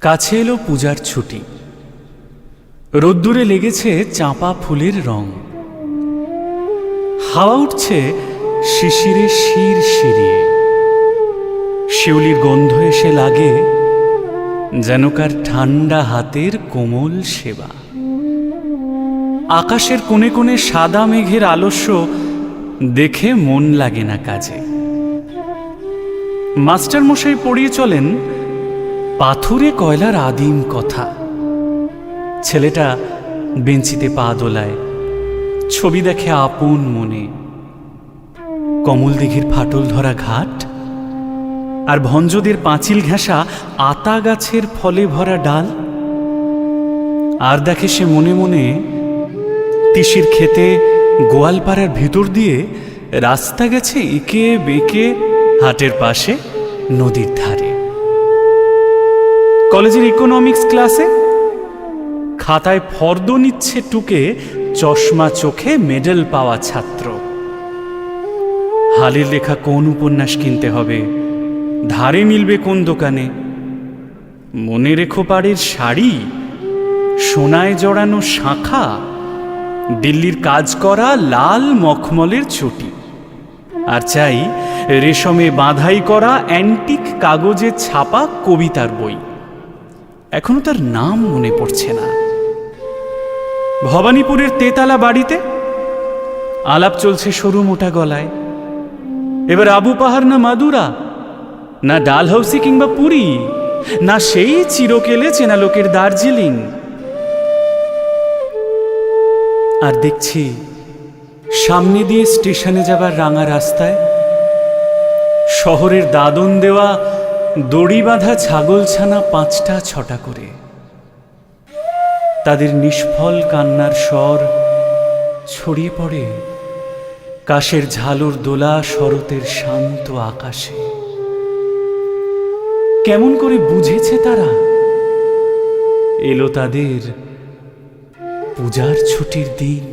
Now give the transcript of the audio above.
কাছে এলো পূজার ছুটি। রোদ্দুরে লেগেছে চাঁপা ফুলের রং। হাওয়া উঠছে শিশিরে শির শিরিয়ে। শিউলির গন্ধ এসে লাগে যেন কার ঠান্ডা হাতের কোমল সেবা। আকাশের কোণে কোণে সাদা মেঘের আলস্য দেখে মন লাগে না কাজে। মাস্টার মশাই পড়িয়ে চলেন পাথুরে কয়লার আদিম কথা। ছেলেটা বেঞ্চিতে পা দোলায়, ছবি দেখে আপন মনে। কমল দিঘির ফাটল ধরা ঘাট আর ভঞ্জদের পাঁচিল ঘেঁষা আতা গাছের ফলে ভরা ডাল। আর দেখে সে মনে মনে তিসির খেতে গোয়ালপাড়ার ভিতর দিয়ে রাস্তা গেছে এঁকে বেঁকে হাটের পাশে নদীর ধারে। কলেজের ইকোনমিক্স ক্লাসে খাতায় ফর্দ নিচ্ছে টুকে চশমা চোখে মেডেল পাওয়া ছাত্র। হালের লেখা কোন উপন্যাস কিনতে হবে, ধারে মিলবে কোন দোকানে। মনে রেখো পাড়ের শাড়ি, সোনায় জড়ানো শাঁখা, দিল্লির কাজ করা লাল মখমলের চটি। আর চাই রেশমে বাঁধাই করা অ্যান্টিক কাগজে ছাপা কবিতার বই। এখনো তার নাম মনে পড়ছে না। ভবানীপুরের তেতালা বাড়িতে আলাপ চলছে সরু মোটা গলায়। এবার আবু পাহাড় না মাদুরা, না ডালহাউসি কিংবা পুরী, না সেই চিরকেলে চেনা লোকের দার্জিলিং। আর দেখছি সামনে দিয়ে স্টেশনে যাবার রাঙা রাস্তায় শহরের দাদন দেওয়া দড়ি বাঁধা ছাগলছানা ৫টা ৬টা করে। তাদের নিষ্ফল কান্নার স্বর ছড়িয়ে পড়ে কাশের ঝালর দোলা শরতের শান্ত আকাশে। কেমন করে বুঝেছে তারা এলো তাদের পূজার ছুটির দিন।